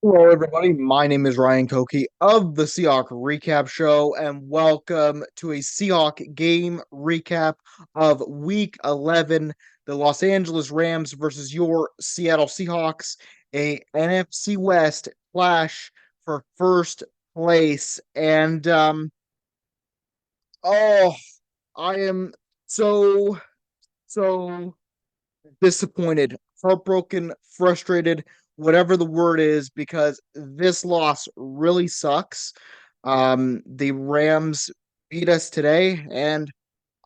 Hello, everybody. My name is Ryan Koki of the Seahawk Recap Show, and welcome to a Seahawk game recap of Week 11, the Los Angeles Rams versus your Seattle Seahawks, a NFC West clash for first place. Oh, I am so so disappointed, heartbroken, frustrated, whatever the word is, because this loss really sucks. The Rams beat us today, and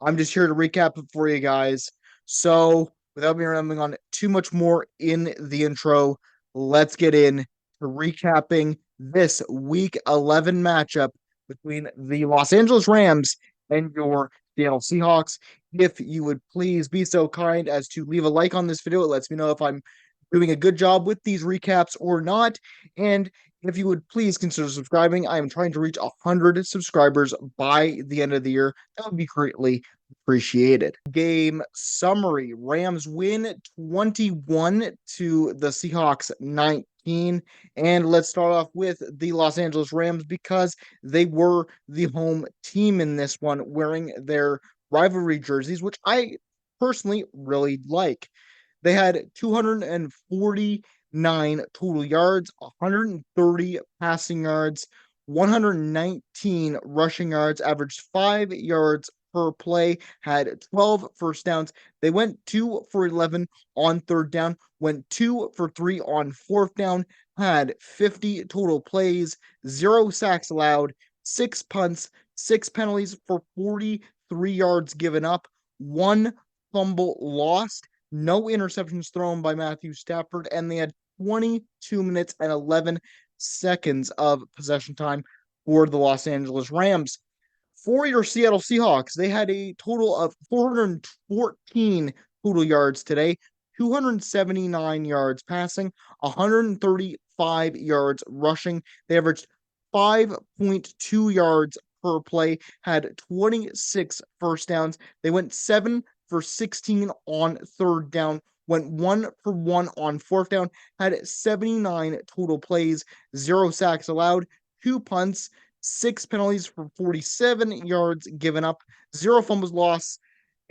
I'm just here to recap it for you guys. So, without me rambling on too much more in the intro, let's get in to recapping this Week 11 matchup between the Los Angeles Rams and your Seattle Seahawks. If you would please be so kind as to leave a like on this video, it lets me know if I'm doing a good job with these recaps or not. And if you would please consider subscribing, I am trying to reach 100 subscribers by the end of the year. That would be greatly appreciated. Game summary: Rams win 21 to the Seahawks 19. And let's start off with the Los Angeles Rams because they were the home team in this one, wearing their rivalry jerseys, which I personally really like. They had 249 total yards, 130 passing yards, 119 rushing yards, averaged 5 yards per play, had 12 first downs. They went 2 for 11 on third down, went 2 for 3 on fourth down, had 50 total plays, 0 sacks allowed, 6 punts, 6 penalties for 43 yards given up, 1 fumble lost, no interceptions thrown by Matthew Stafford, and they had 22 minutes and 11 seconds of possession time for the Los Angeles Rams. For your Seattle Seahawks, they had a total of 414 total yards today, 279 yards passing, 135 yards rushing. They averaged 5.2 yards per play, had 26 first downs. They went 7 for 16 on third down, went 1 for 1 on fourth down, had 79 total plays, 0 sacks allowed, 2 punts, 6 penalties for 47 yards given up, 0 fumbles lost.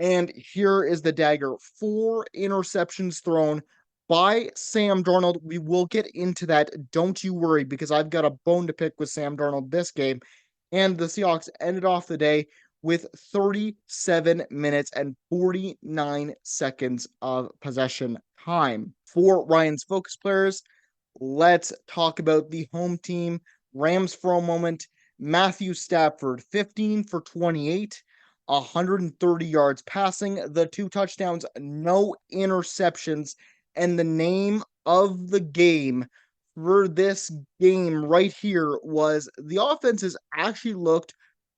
And here is the dagger: 4 interceptions thrown by Sam Darnold. We will get into that. Don't you worry, because I've got a bone to pick with Sam Darnold this game. And the Seahawks ended off the day with 37 minutes and 49 seconds of possession time. For Ryan's focus players, let's talk about the home team Rams for a moment. Matthew Stafford, 15 for 28, 130 yards passing, the 2 touchdowns, no interceptions. And the name of the game for this game right here was the offenses actually looked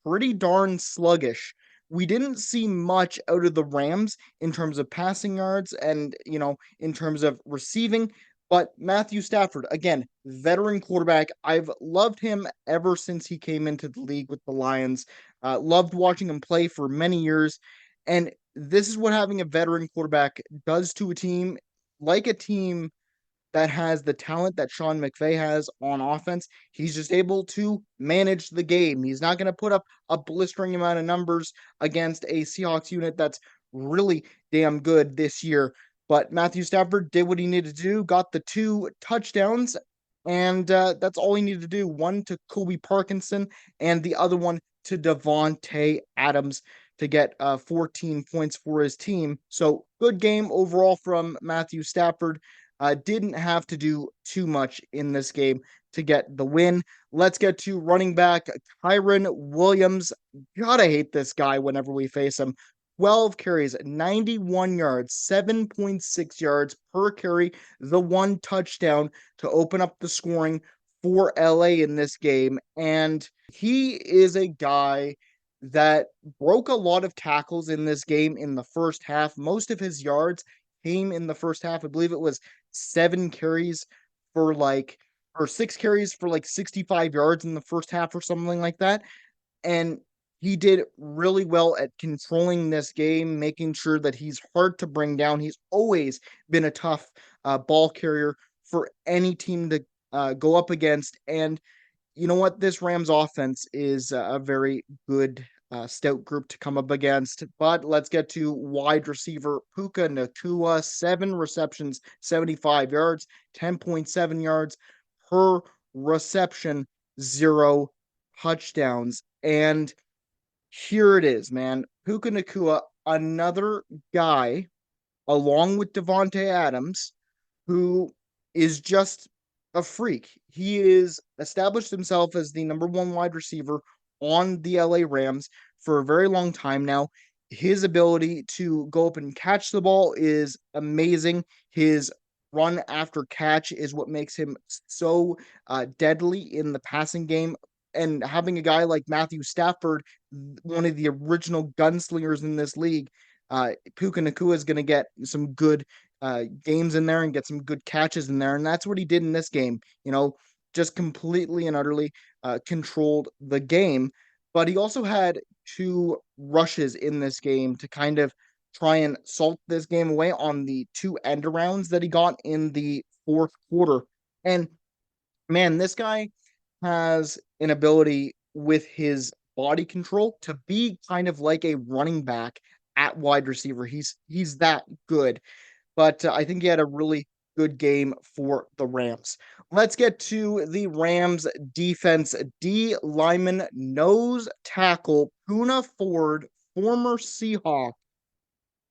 pretty darn sluggish. We didn't see much out of the Rams in terms of passing yards and, in terms of receiving. But Matthew Stafford, again, veteran quarterback. I've loved him ever since he came into the league with the Lions. Loved watching him play for many years. And this is what having a veteran quarterback does to a team, like a team that has the talent that Sean McVay has on offense. He's just able to manage the game. He's not going to put up a blistering amount of numbers against a Seahawks unit that's really damn good this year. But Matthew Stafford did what he needed to do, got the 2 touchdowns, and that's all he needed to do. One to Kobe Parkinson and the other one to Devontae Adams to get 14 points for his team. So good game overall from Matthew Stafford. Didn't have to do too much in this game to get the win. Let's get to running back Kyren Williams. Gotta hate this guy whenever we face him. 12 carries, 91 yards, 7.6 yards per carry, the 1 touchdown to open up the scoring for LA in this game. And he is a guy that broke a lot of tackles in this game in the first half. Most of his yards came in the first half. I believe it was 7 carries for like, or 6 carries for like 65 yards in the first half or something like that. And he did really well at controlling this game, making sure that he's hard to bring down. He's always been a tough ball carrier for any team to go up against. And you know what? This Rams offense is a very good stout group to come up against. But let's get to wide receiver Puka Nacua, 7 receptions, 75 yards, 10.7 yards per reception, 0 touchdowns. And here it is, man. Puka Nacua, another guy, along with Devontae Adams, who is just a freak. He is established himself as the number one wide receiver on the LA Rams for a very long time now. His ability to go up and catch the ball is amazing. His run after catch is what makes him so deadly in the passing game. And having a guy like Matthew Stafford, one of the original gunslingers in this league, Puka Nacua is going to get some good games in there and get some good catches in there. And that's what he did in this game, just completely and utterly controlled the game. But he also had 2 rushes in this game to kind of try and salt this game away on the 2 end arounds that he got in the fourth quarter. And man, this guy has an ability with his body control to be kind of like a running back at wide receiver. He's that good. But I think he had a really good game for the Rams. Let's get to the Rams defense. D lineman nose tackle Puna Ford, former Seahawk,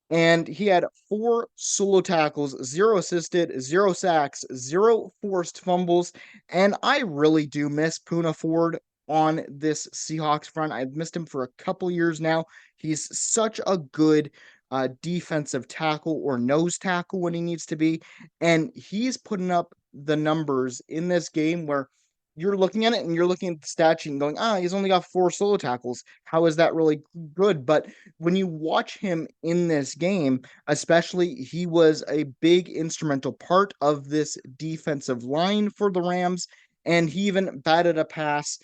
and he had 4 solo tackles, 0 assisted, 0 sacks, 0 forced fumbles. And I really do miss Puna Ford on this Seahawks front. I've missed him for a couple years now. He's such a good defensive tackle or nose tackle when he needs to be. And he's putting up the numbers in this game where you're looking at it and you're looking at the stat sheet and going, he's only got 4 solo tackles. How is that really good? But when you watch him in this game, especially, he was a big instrumental part of this defensive line for the Rams. And he even batted a pass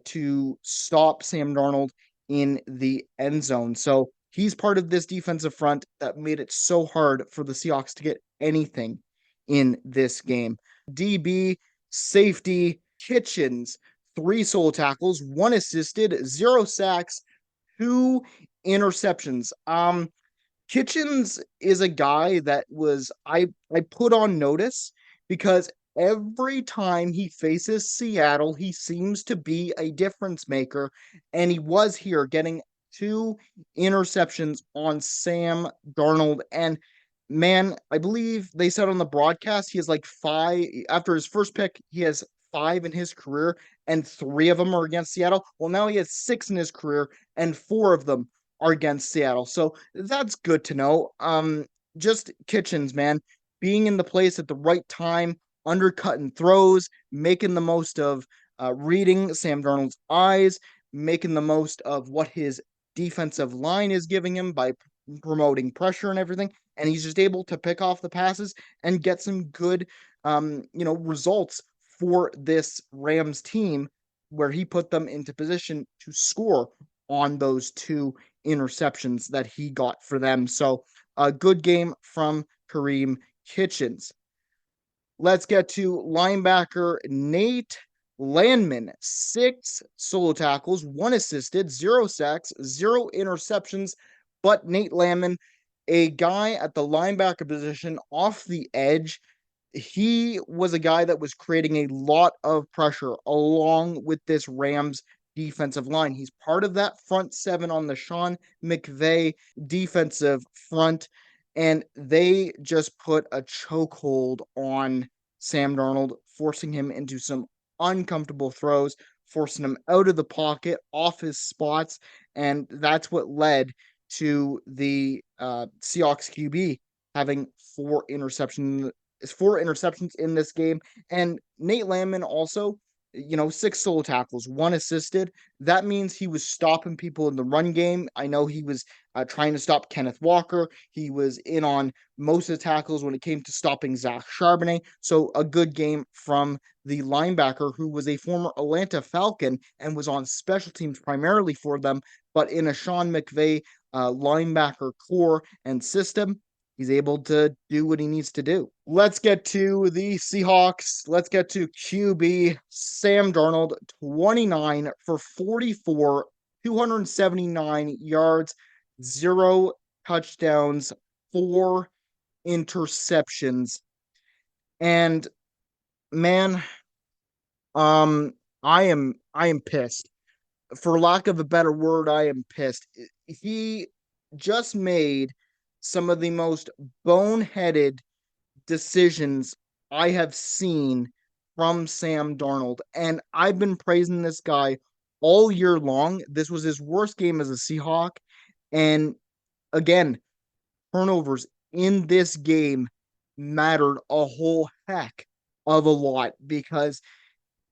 to stop Sam Darnold in the end zone. So he's part of this defensive front that made it so hard for the Seahawks to get anything in this game. DB, safety, Kitchens, 3 solo tackles, 1 assisted, 0 sacks, 2 interceptions. Kitchens is a guy that I put on notice because every time he faces Seattle, he seems to be a difference maker, and he was here getting 2 interceptions on Sam Darnold. And man, I believe they said on the broadcast he has like 5 after his first pick. He has 5 in his career, and 3 of them are against Seattle. Well, now he has 6 in his career, and 4 of them are against Seattle. So that's good to know. Just Kitchens, man, being in the place at the right time, undercutting throws, making the most of reading Sam Darnold's eyes, making the most of what his defensive line is giving him by promoting pressure and everything. And he's just able to pick off the passes and get some good, results for this Rams team where he put them into position to score on those 2 interceptions that he got for them. So a good game from Kareem Kitchens. Let's get to linebacker Nate Landman, 6 solo tackles, 1 assisted, 0 sacks, 0 interceptions. But Nate Landman, a guy at the linebacker position off the edge, he was a guy that was creating a lot of pressure along with this Rams defensive line. He's part of that front 7 on the Sean McVay defensive front, and they just put a chokehold on Sam Darnold, forcing him into some uncomfortable throws, forcing him out of the pocket, off his spots, and that's what led to the Seahawks QB having 4 interceptions in this game. And Nate Landman also, 6 solo tackles, 1 assisted. That means he was stopping people in the run game. I know he was trying to stop Kenneth Walker. He was in on most of the tackles when it came to stopping Zach Charbonnet. So a good game from the linebacker, who was a former Atlanta Falcon and was on special teams primarily for them, but in a Sean McVay linebacker core and system. he's able to do what he needs to do. Let's get to the Seahawks. Let's get to QB Sam Darnold, 29 for 44, 279 yards, 0 touchdowns, 4 interceptions. And man, um, I am pissed. For lack of a better word, I am pissed. He just made some of the most boneheaded decisions I have seen from Sam Darnold. And I've been praising this guy all year long. This was his worst game as a Seahawk. And again, turnovers in this game mattered a whole heck of a lot because,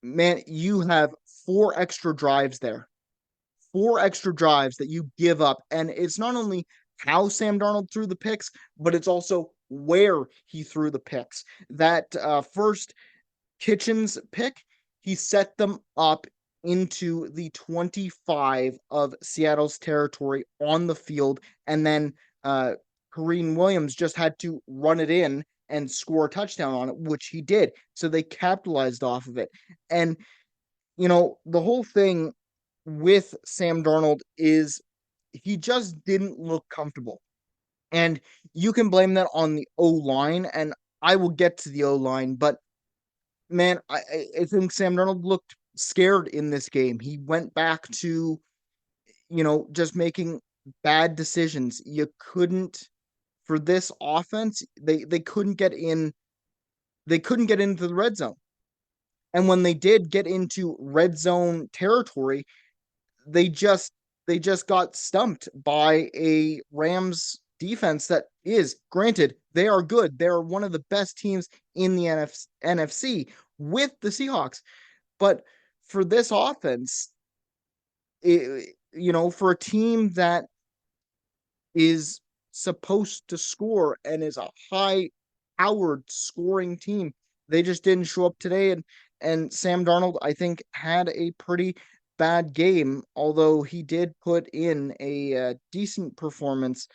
man, you have 4 extra drives there. 4 extra drives that you give up. And it's not only how Sam Darnold threw the picks, but it's also where he threw the picks. That first Kitchens pick, he set them up into the 25 of Seattle's territory on the field. And then Kareem Williams just had to run it in and score a touchdown on it, which he did. So they capitalized off of it. And, the whole thing with Sam Darnold is he just didn't look comfortable. And you can blame that on the O line, and I will get to the O line, but man, I think Sam Darnold looked scared in this game. He went back to, just making bad decisions. You couldn't for this offense, they couldn't get into the red zone. And when they did get into red zone territory, they just they just got stumped by a Rams defense that is, granted, they are good. They are one of the best teams in the NFC with the Seahawks. But for this offense, for a team that is supposed to score and is a high powered scoring team, they just didn't show up today. And Sam Darnold, I think, had a pretty bad game, although he did put in a decent performance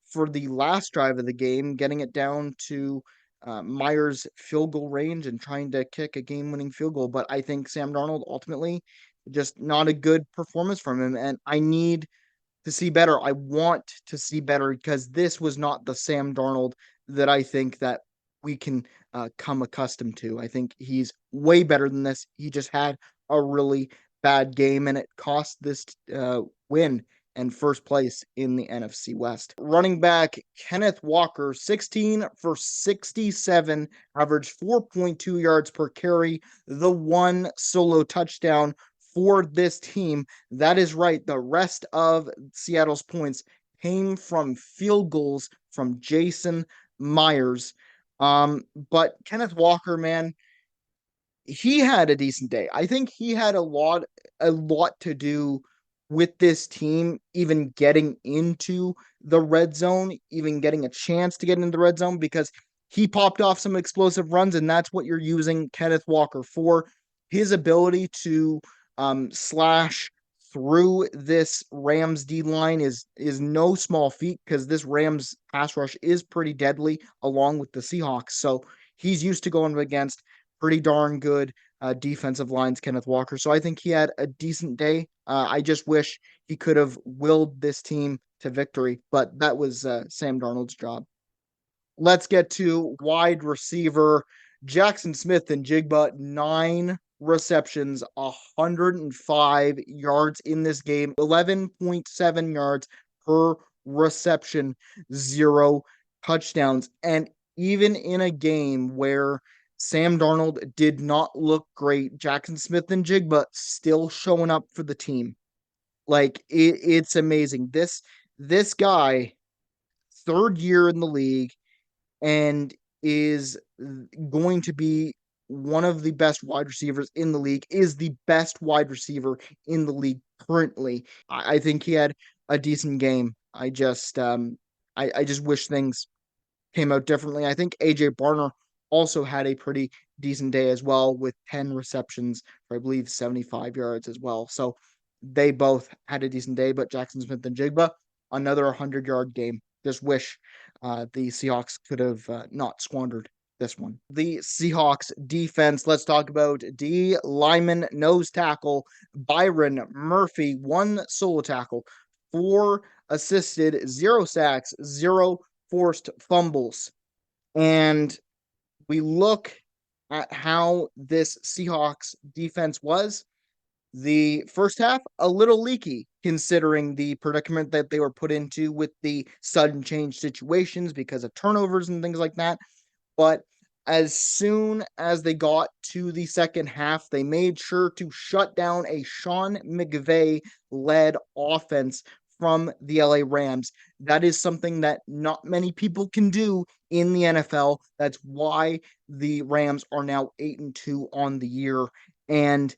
for the last drive of the game, getting it down to Myers' field goal range and trying to kick a game-winning field goal. But I think Sam Darnold ultimately just not a good performance from him, and I need to see better. I want to see better because this was not the Sam Darnold that I think that we can come accustomed to. I think he's way better than this. He just had a really bad game, and it cost this win and first place in the NFC West. Running back Kenneth Walker, 16 for 67, averaged 4.2 yards per carry, the one solo touchdown for this team. That is right. The rest of Seattle's points came from field goals from Jason Myers. But Kenneth Walker, man, he had a decent day. I think he had a lot to do with this team even getting into the red zone, even getting a chance to get into the red zone, because he popped off some explosive runs, and that's what you're using Kenneth Walker for. His ability to slash through this Rams D line is no small feat, because this Rams pass rush is pretty deadly along with the Seahawks. So he's used to going against pretty darn good defensive lines, Kenneth Walker. So I think he had a decent day. I just wish he could have willed this team to victory, but that was Sam Darnold's job. Let's get to wide receiver Jackson Smith-Njigba, 9 receptions, 105 yards in this game, 11.7 yards per reception, 0 touchdowns. And even in a game where Sam Darnold did not look great, Jackson Smith-Njigba still showing up for the team. Like, it's amazing. This guy, third year in the league, and is going to be one of the best wide receivers in the league, is the best wide receiver in the league currently. I think he had a decent game. I just wish things came out differently. I think AJ Barner also had a pretty decent day as well, with 10 receptions for, I believe, 75 yards as well. So they both had a decent day, but Jackson Smith-Njigba, another 100-yard game. Just wish the Seahawks could have not squandered this one. The Seahawks defense, let's talk about D lineman nose tackle Byron Murphy, one solo tackle, four assisted, zero sacks, zero forced fumbles. And we look at how this Seahawks defense was. The first half, a little leaky, considering the predicament that they were put into with the sudden change situations because of turnovers and things like that. But as soon as they got to the second half, they made sure to shut down a Sean McVay led offense from the LA Rams. That is something that not many people can do in the NFL. That's why the Rams are now 8-2 on the year. And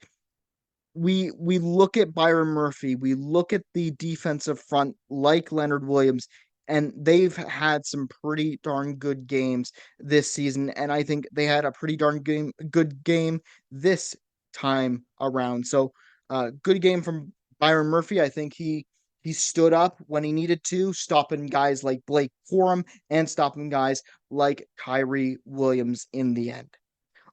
we look at Byron Murphy, we look at the defensive front like Leonard Williams, and they've had some pretty darn good games this season. And I think they had a pretty darn good game this time around. So, good game from Byron Murphy. I think he stood up when he needed to, stopping guys like Blake Corum and stopping guys like Kyrie Williams in the end.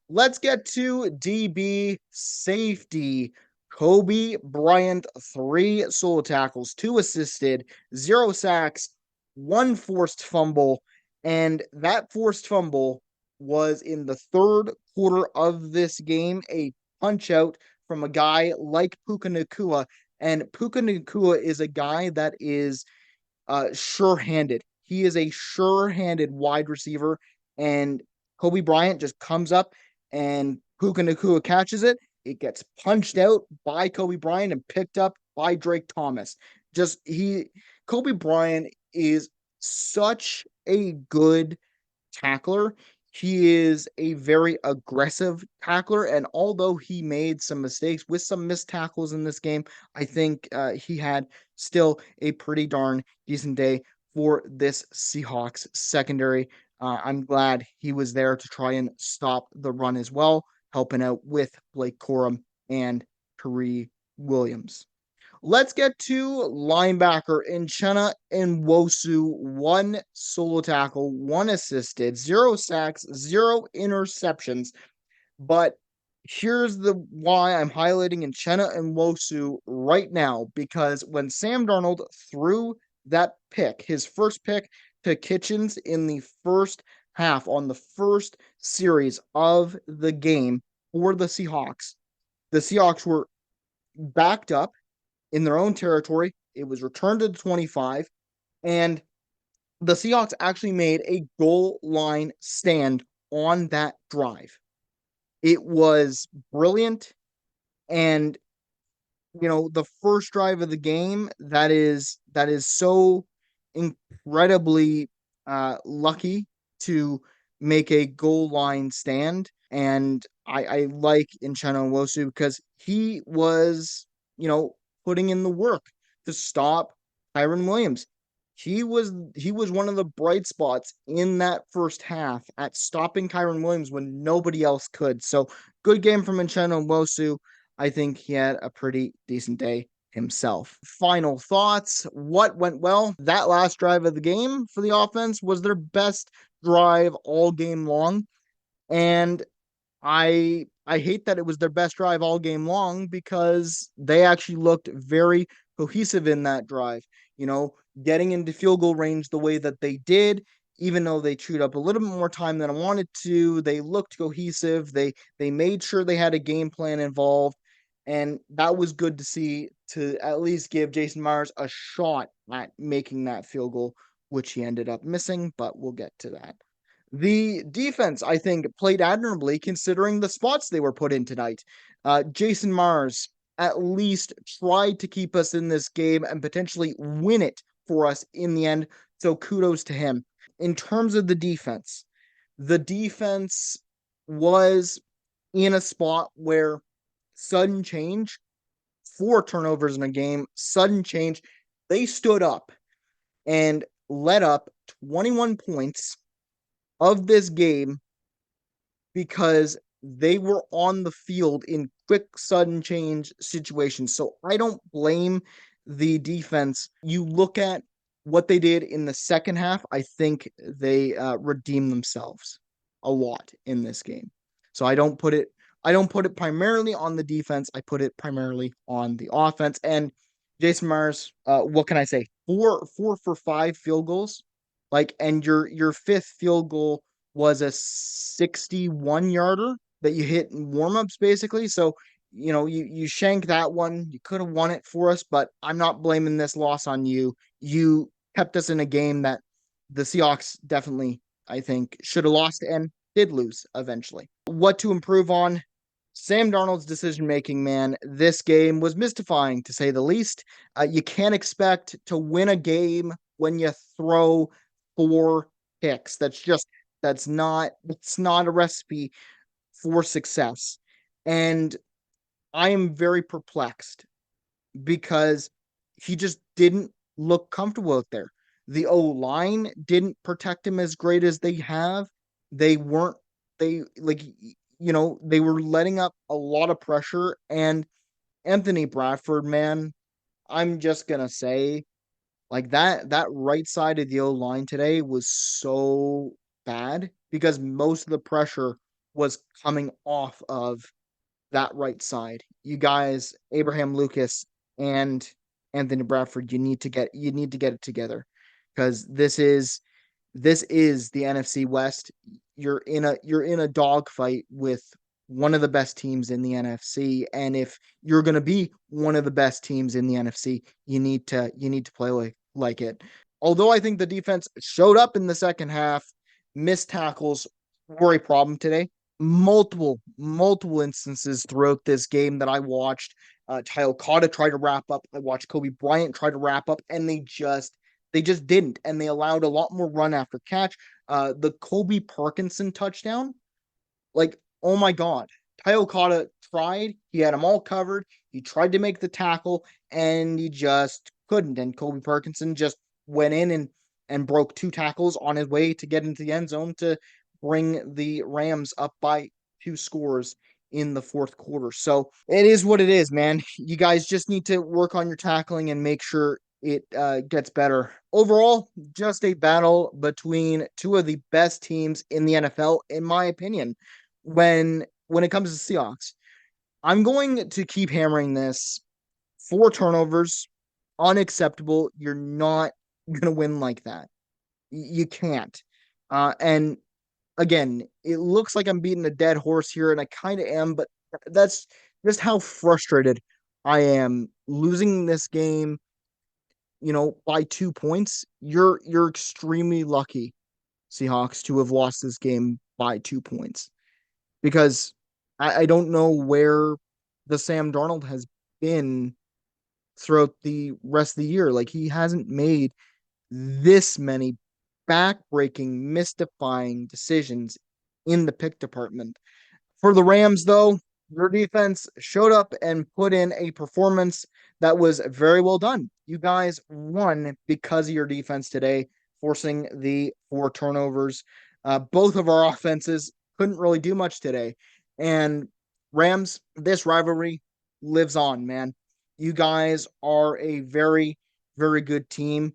Let's get to DB safety. Kobe Bryant, three solo tackles, two assisted, zero sacks, one forced fumble. And that forced fumble was in the third quarter of this game, a punch out from a guy like Puka Nacua. And Puka Nacua is a guy that is sure-handed. He is a sure-handed wide receiver, and Kobe Bryant just comes up and Puka Nacua catches it. It gets punched out by Kobe Bryant and picked up by Drake Thomas. Kobe Bryant is such a good tackler. He is a very aggressive tackler, and although he made some mistakes with some missed tackles in this game, I think he had still a pretty darn decent day for this Seahawks secondary. I'm glad he was there to try and stop the run as well, helping out with Blake Corum and Kyrie Williams. Let's get to linebacker Uchenna Nwosu. One solo tackle, one assisted, zero sacks, zero interceptions. But here's the why I'm highlighting Uchenna Nwosu right now, because when Sam Darnold threw that pick, his first pick to Kitchens in the first half on the first series of the game for the Seahawks were backed up in their own territory. It was returned to the 25, and the Seahawks actually made a goal line stand on that drive. It was brilliant, and the first drive of the game, that is so incredibly lucky to make a goal line stand. And I like Uchenna Nwosu because he was, putting in the work to stop Kyren Williams. He was one of the bright spots in that first half at stopping Kyren Williams when nobody else could. So good game from Uchenna Nwosu. I think he had a pretty decent day himself. Final thoughts. What went well? That last drive of the game for the offense was their best drive all game long. And I hate that it was their best drive all game long, because they actually looked very cohesive in that drive. Getting into field goal range the way that they did, even though they chewed up a little bit more time than I wanted to, they looked cohesive. They made sure they had a game plan involved, and that was good to see, to at least give Jason Myers a shot at making that field goal, which he ended up missing, but we'll get to that. The defense, I think, played admirably considering the spots they were put in tonight. Jason Myers at least tried to keep us in this game and potentially win it for us in the end. So kudos to him. In terms of the defense was in a spot where sudden change, 4 turnovers in a game, sudden change, they stood up and let up 21 points of this game because they were on the field in quick, sudden change situations. So I don't blame the defense. You look at what they did in the second half, I think they redeemed themselves a lot in this game. So I don't put it primarily on the defense. I put it primarily on the offense. And Jason Myers, what can I say? Four for five field goals. Like, and your fifth field goal was a 61 yarder that you hit in warmups, basically. So, you shanked that one. You could have won it for us, but I'm not blaming this loss on you. You kept us in a game that the Seahawks definitely, I think, should have lost and did lose eventually. What to improve on? Sam Darnold's decision making, man. This game was mystifying to say the least. You can't expect to win a game when you throw four picks. That's not a recipe for success. And I am very perplexed because he just didn't look comfortable out there. The O line didn't protect him as great as they have. They weren't, they like, they were letting up a lot of pressure. And Anthony Bradford, man, I'm just going to say, like that right side of the O line today was so bad because most of the pressure was coming off of that right side. You guys, Abraham Lucas and Anthony Bradford, you need to get it together because this is the NFC West. You're in a dogfight with one of the best teams in the NFC, and if you're going to be one of the best teams in the NFC, you need to play like it. Although I think the defense showed up in the second half, missed tackles were a problem today. Multiple instances throughout this game that I watched. Ty Okada tried to wrap up. I watched Kobe Bryant try to wrap up, and they just didn't, and they allowed a lot more run after catch. The Kobe Parkinson touchdown, like, oh my God. Ty Okada tried. He had them all covered. He tried to make the tackle, and he just couldn't. And Kobe Parkinson just went in and broke two tackles on his way to get into the end zone to bring the Rams up by two scores in the fourth quarter. So it is what it is, man. You guys just need to work on your tackling and make sure it gets better. Overall, just a battle between two of the best teams in the NFL, in my opinion. When it comes to Seahawks, I'm going to keep hammering this. Four turnovers, unacceptable. You're not gonna win like that. You can't. And again, it looks like I'm beating a dead horse here, and I kind of am, but that's just how frustrated I am losing this game, by 2 points. You're extremely lucky, Seahawks, to have lost this game by 2 points because I don't know where the Sam Darnold has been throughout the rest of the year. Like, he hasn't made this many backbreaking, mystifying decisions in the pick department. For the Rams, though, your defense showed up and put in a performance that was very well done. You guys won because of your defense today, forcing the four turnovers. Both of our offenses couldn't really do much today. And Rams, this rivalry lives on, man. You guys are a very, very good team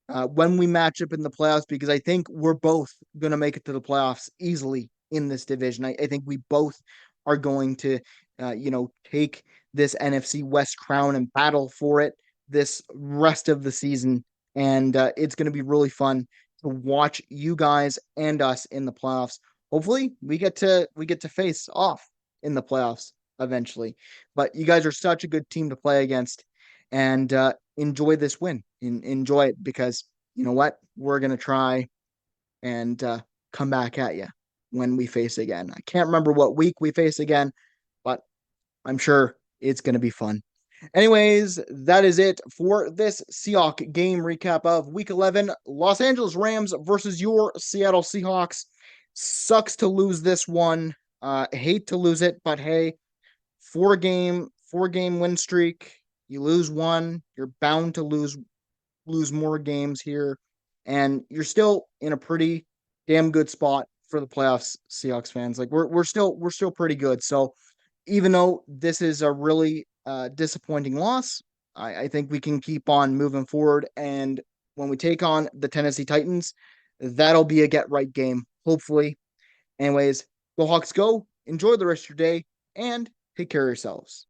when we match up in the playoffs, because I think we're both going to make it to the playoffs easily in this division. I think we both are going to, take this NFC West crown and battle for it this rest of the season. And it's going to be really fun to watch you guys and us in the playoffs. Hopefully, we get to face off in the playoffs eventually. But you guys are such a good team to play against, and enjoy this win. Enjoy it because you know what? We're gonna try and come back at you when we face again. I can't remember what week we face again, but I'm sure it's gonna be fun. Anyways, that is it for this Seahawk game recap of Week 11, Los Angeles Rams versus your Seattle Seahawks. Sucks to lose this one. Hate to lose it, but hey, four game win streak. You lose one, you're bound to lose more games here, and you're still in a pretty damn good spot for the playoffs, Seahawks fans. Like we're still pretty good. So even though this is a really disappointing loss, I think we can keep on moving forward and when we take on the Tennessee Titans. That'll be a get right game, hopefully. Anyways, go Hawks go. Enjoy the rest of your day and take care of yourselves.